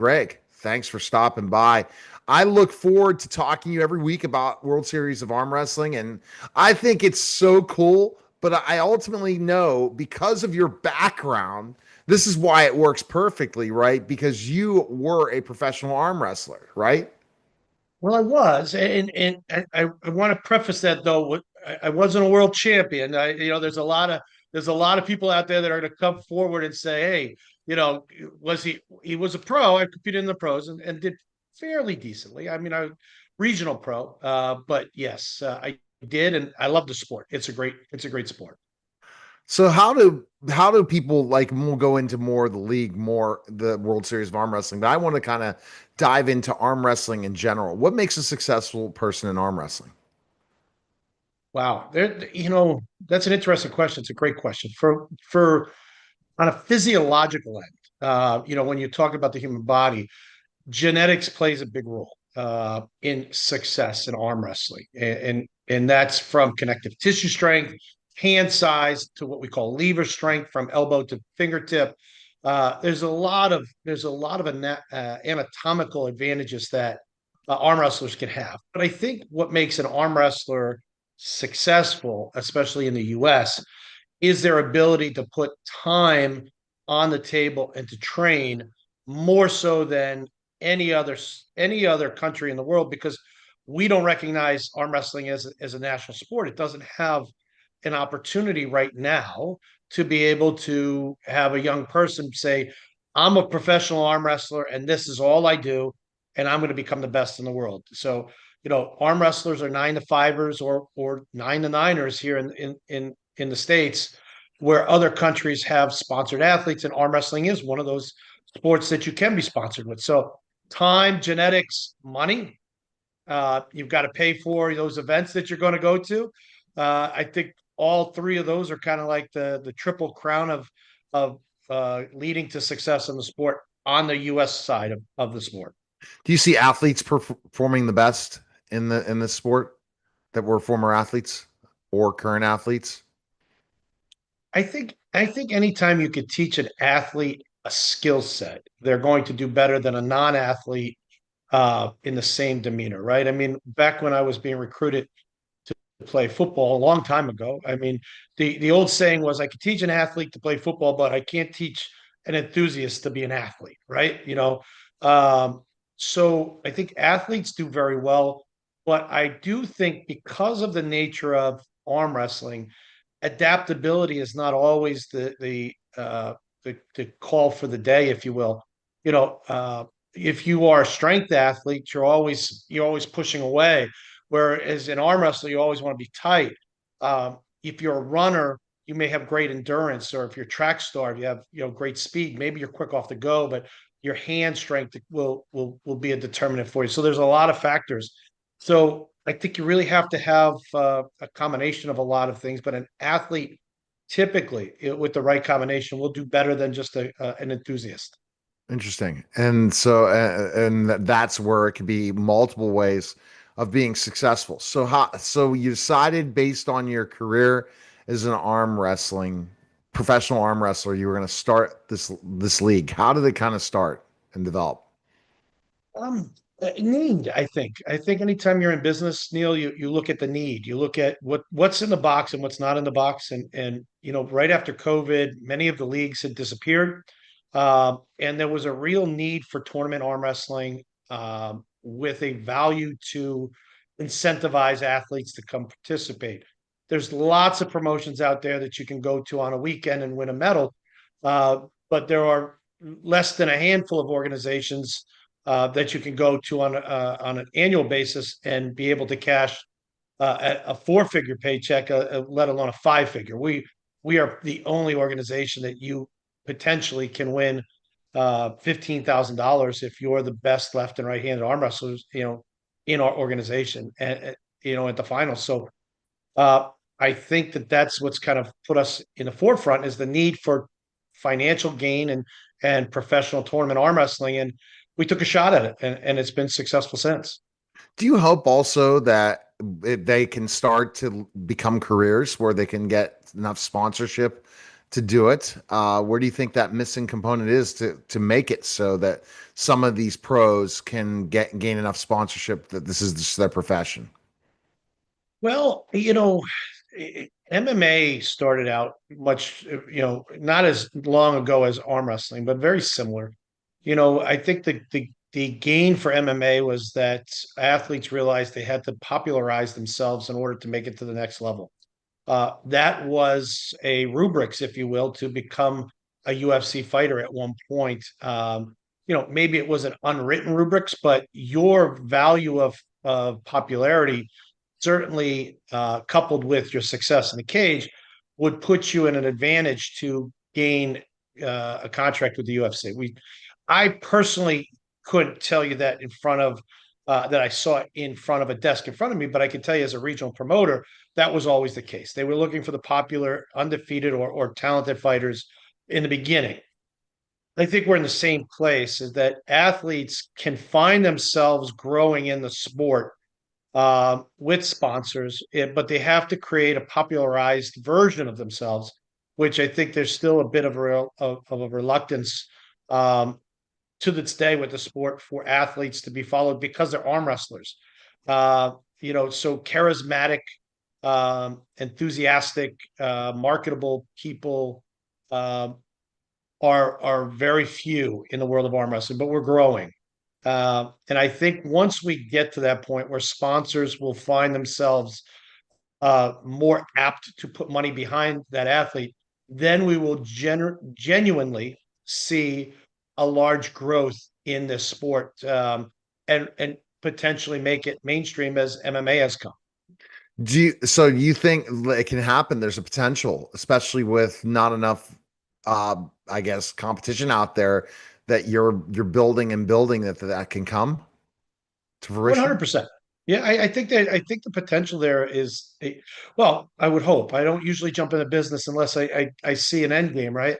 Greg, thanks for stopping by. I look forward to talking to you every week about World Series of Arm Wrestling, and I think it's so cool. But I ultimately know because of your background, this is why it works perfectly, right? Because you were a professional arm wrestler, right? Well, I was, and I want to preface that though. I wasn't a world champion. There's a lot of people out there that are going to come forward and say, hey, was he was a pro? I competed in the pros and did fairly decently. I mean, I regional pro, but yes, I did, and I love the sport. It's a great sport. So how do people like? We'll go into more of the league, more the World Series of Arm Wrestling, but I want to kind of dive into arm wrestling in general. What makes a successful person in arm wrestling? Wow, that's an interesting question. It's a great question for on a physiological end. When you talk about the human body, genetics plays a big role in success in arm wrestling, and that's from connective tissue strength, hand size to what we call lever strength from elbow to fingertip. There's a lot of anatomical advantages that arm wrestlers can have. But I think what makes an arm wrestler successful, especially in the U.S., is their ability to put time on the table and to train more so than any other any other country in the world because we don't recognize arm wrestling as a national sport. It doesn't have an opportunity right now to be able to have a young person say, I'm a professional arm wrestler and this is all I do, and I'm going to become the best in the world. So, arm wrestlers are 9 to 5ers or 9 to 9ers here in the States, where other countries have sponsored athletes, and arm wrestling is one of those sports that you can be sponsored with. So, time, genetics, money, you've got to pay for those events that you're going to go to. I think all three of those are kind of like the triple crown of leading to success in the sport on the U.S. side of the sport. Do you see athletes performing the best in the sport that were former athletes or current athletes? I think anytime you could teach an athlete a skill set, they're going to do better than a non-athlete in the same demeanor, right? I mean, back when I was being recruited to play football a long time ago, I mean, the old saying was, I could teach an athlete to play football, but I can't teach an enthusiast to be an athlete, right? Um, so I think athletes do very well, but I do think because of the nature of arm wrestling, adaptability is not always the call for the day, if you will. You know, uh, if you are a strength athlete, you're always pushing away. Whereas in arm wrestling, you always want to be tight. If you're a runner, you may have great endurance, or if you're a track star, you have great speed. Maybe you're quick off the go, but your hand strength will be a determinant for you. So there's a lot of factors. So I think you really have to have a combination of a lot of things. But an athlete, typically, with the right combination, will do better than just an enthusiast. Interesting. And so, that's where it could be multiple ways of being successful. So you decided based on your career as an arm wrestling professional arm wrestler, you were going to start this league. How did it kind of start and develop? Need, I think. I think anytime you're in business, Neil, you look at the need. You look at what's in the box and what's not in the box. And right after COVID, many of the leagues had disappeared. And there was a real need for tournament arm wrestling with a value to incentivize athletes to come participate. There's lots of promotions out there that you can go to on a weekend and win a medal. But there are less than a handful of organizations that you can go to on an annual basis and be able to cash a four-figure paycheck, let alone a five-figure. We are the only organization that you potentially can win $15,000 if you're the best left and right-handed arm wrestlers, in our organization, and at the finals. So uh, I think that's what's kind of put us in the forefront is the need for financial gain and professional tournament arm wrestling, and we took a shot at it, and it's been successful since. Do you hope also that they can start to become careers where they can get enough sponsorship to do it. Where do you think that missing component is to make it so that some of these pros can gain enough sponsorship that this is just their profession? Well, MMA started out much, not as long ago as arm wrestling, but very similar. I think the gain for MMA was that athletes realized they had to popularize themselves in order to make it to the next level. That was a rubrics, if you will, to become a UFC fighter at one point. Maybe it was an unwritten rubrics, but your value of popularity, certainly coupled with your success in the cage, would put you in an advantage to gain a contract with the UFC. I personally couldn't tell you that that I saw it in front of a desk in front of me, but I can tell you as a regional promoter, that was always the case. They were looking for the popular, undefeated, or talented fighters in the beginning. I think we're in the same place, is that athletes can find themselves growing in the sport with sponsors, but they have to create a popularized version of themselves, which I think there's still a bit of a reluctance to this day with the sport for athletes to be followed because they're arm wrestlers. So charismatic, enthusiastic, marketable people are very few in the world of arm wrestling, but we're growing. And I think once we get to that point where sponsors will find themselves more apt to put money behind that athlete, then we will genuinely see a large growth in this sport, and potentially make it mainstream as MMA has come. So you think it can happen? There's a potential, especially with not enough, I guess, competition out there, that you're building and building that can come to fruition. 100%. Yeah, I think the potential there is well, I would hope. I don't usually jump into business unless I see an end game, right?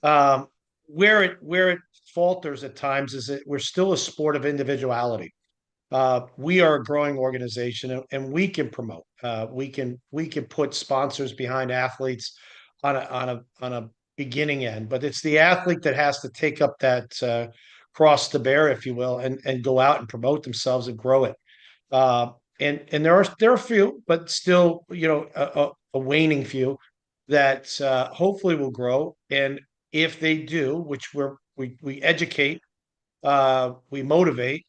Um, where it falters at times is that we're still a sport of individuality. We are a growing organization, and we can promote. We can put sponsors behind athletes on a beginning end, but it's the athlete that has to take up that cross to bear, if you will, and go out and promote themselves and grow it. Uh, and there are a few, but still, a waning few that hopefully will grow. And if they do, which we educate, we motivate,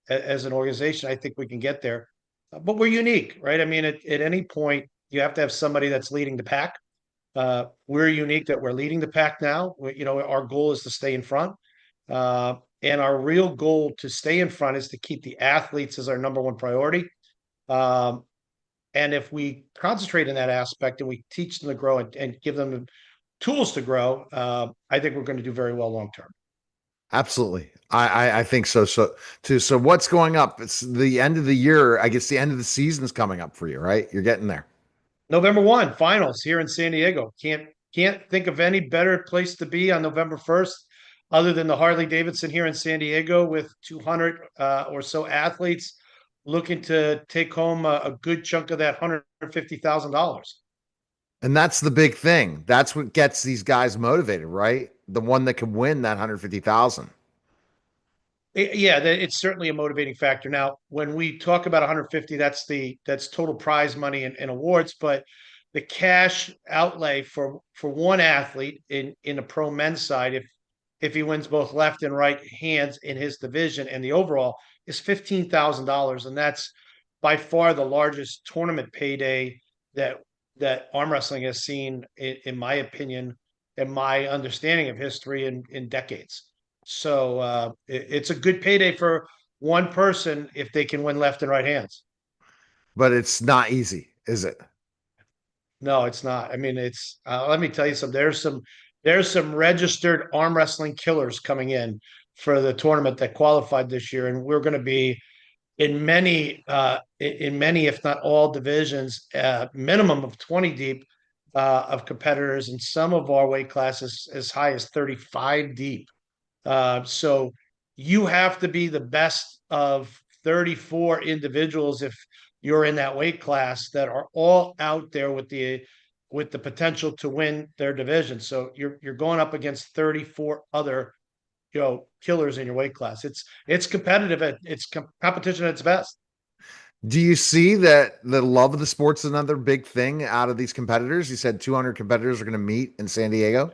as an organization, I think we can get there. But we're unique, right? I mean, at any point, you have to have somebody that's leading the pack. We're unique that we're leading the pack now. Our goal is to stay in front. And our real goal to stay in front is to keep the athletes as our number one priority. Um, and if we concentrate in that aspect and we teach them to grow and give them the tools to grow, I think we're going to do very well long term. Absolutely. I think so. So too. So what's going up? It's the end of the year. I guess the end of the season is coming up for you, right? You're getting there. November 1, finals here in San Diego. Can't think of any better place to be on November 1st other than the Harley Davidson here in San Diego with 200 or so athletes looking to take home a good chunk of that $150,000. And that's the big thing. That's what gets these guys motivated, right? The one that can win that 150,000. Yeah, it's certainly a motivating factor. Now, when we talk about 150, that's total prize money and awards, but the cash outlay for one athlete in the pro men's side, if he wins both left and right hands in his division and the overall, is $15,000, and that's by far the largest tournament payday that arm wrestling has seen, in my opinion, and my understanding of history in decades. So it's a good payday for one person if they can win left and right hands. But it's not easy, is it? No, it's not. I mean, it's let me tell you something. There's some registered arm wrestling killers coming in for the tournament that qualified this year, and we're going to be in many, if not all divisions, minimum of 20 deep of competitors, and some of our weight classes as high as 35 deep. So you have to be the best of 34 individuals if you're in that weight class that are all out there with the with the potential to win their division. So you're going up against 34 other killers in your weight class. It's competitive. It's competition at its best. Do you see that the love of the sports is another big thing out of these competitors? You said 200 competitors are going to meet in San Diego.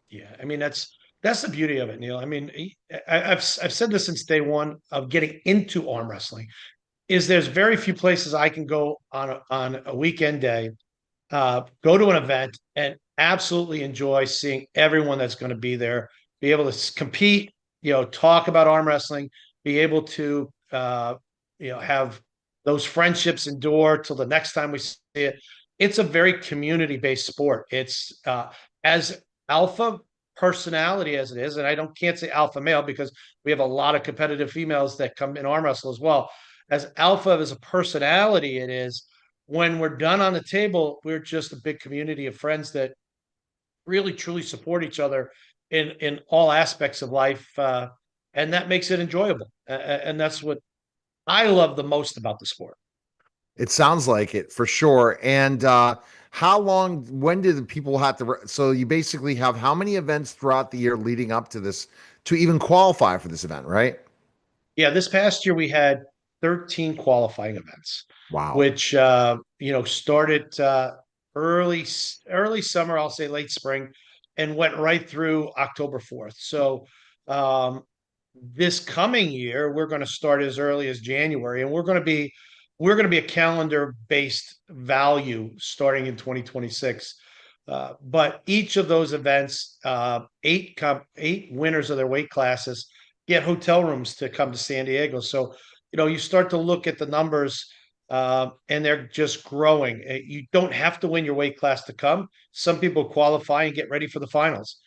Yeah, I mean that's the beauty of it, Neil. I mean, I've said this since day one of getting into arm wrestling. Is there's very few places I can go on a weekend day, go to an event and absolutely enjoy seeing everyone that's going to be there, be able to compete, talk about arm wrestling, be able to have those friendships endure till the next time we see it. It's a very community based sport. It's as alpha personality as it is, and I don't can't say alpha male because we have a lot of competitive females that come in arm wrestle as well. As alpha as a personality, it is when we're done on the table, we're just a big community of friends that really truly support each other in all aspects of life, and that makes it enjoyable. And that's what I love the most about the sport. It sounds like it for sure. And how long, when do the people have to? So you basically have how many events throughout the year leading up to this to even qualify for this event, right? Yeah, this past year we had 13 qualifying events, Wow. which started early summer, I'll say late spring, and went right through October 4th. So um, this coming year we're going to start as early as January, and we're going to be a calendar based value starting in 2026. But each of those events, eight winners of their weight classes get hotel rooms to come to San Diego. So, you start to look at the numbers, and they're just growing. You don't have to win your weight class to come. Some people qualify and get ready for the finals.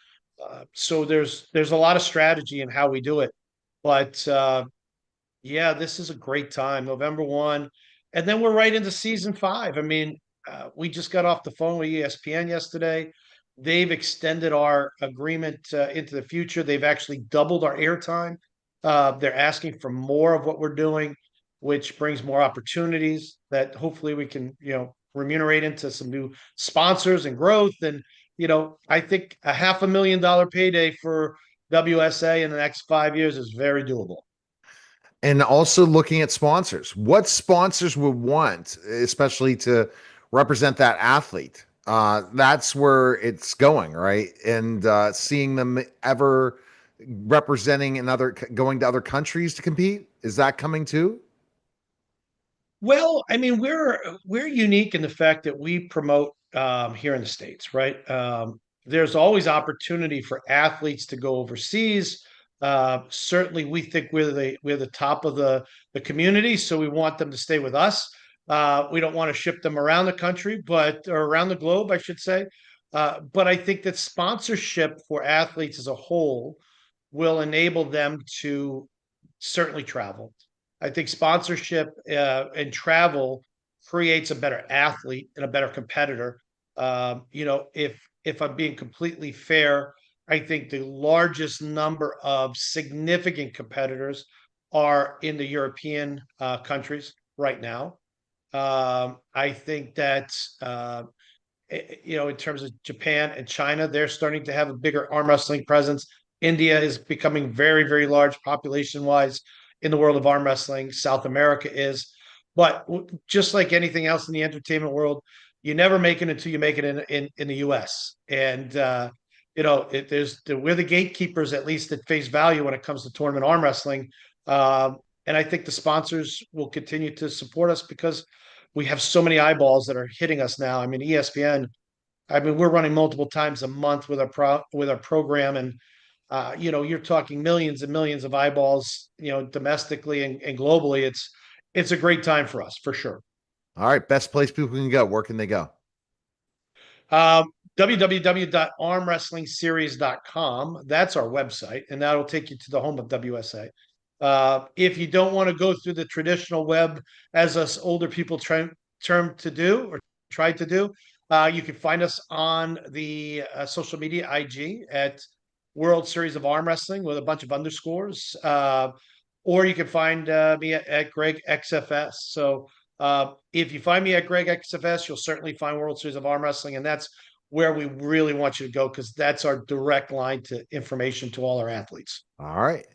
So there's a lot of strategy in how we do it. But yeah, this is a great time, November 1. And then we're right into season 5. I mean, we just got off the phone with ESPN yesterday. They've extended our agreement into the future. They've actually doubled our airtime. They're asking for more of what we're doing, which brings more opportunities that hopefully we can, remunerate into some new sponsors and growth. And, I think a $500,000 payday for WSA in the next 5 years is very doable. And also looking at sponsors. What sponsors would want, especially to represent that athlete? That's where it's going, right? And seeing them ever representing another, going to other countries to compete, is that coming too? Well, I mean, we're unique in the fact that we promote here in the States, right? There's always opportunity for athletes to go overseas. Certainly, we think we're the top of the community, so we want them to stay with us. We don't want to ship them around the country, or around the globe, I should say. But I think that sponsorship for athletes as a whole will enable them to certainly travel. I think sponsorship and travel creates a better athlete and a better competitor. If I'm being completely fair, I think the largest number of significant competitors are in the European countries right now. I think that in terms of Japan and China, they're starting to have a bigger arm wrestling presence. India is becoming very, very large population wise in the world of arm wrestling. South America is. But just like anything else in the entertainment world, you never make it until you make it in the US. And, we're the gatekeepers, at least at face value, when it comes to tournament arm wrestling. And I think the sponsors will continue to support us because we have so many eyeballs that are hitting us now. I mean, ESPN. I mean, we're running multiple times a month with our program, and you're talking millions and millions of eyeballs, domestically and globally. It's a great time for us for sure. All right, best place people can go. Where can they go? www.armwrestlingseries.com. That's our website, and that'll take you to the home of WSA. If you don't want to go through the traditional web, as us older people term to do or try to do, you can find us on the social media IG at World Series of Arm Wrestling with a bunch of underscores. Or you can find me at Greg XFS. So If you find me at Greg XFS, you'll certainly find World Series of Arm Wrestling, and that's where we really want you to go because that's our direct line to information to all our athletes. All right.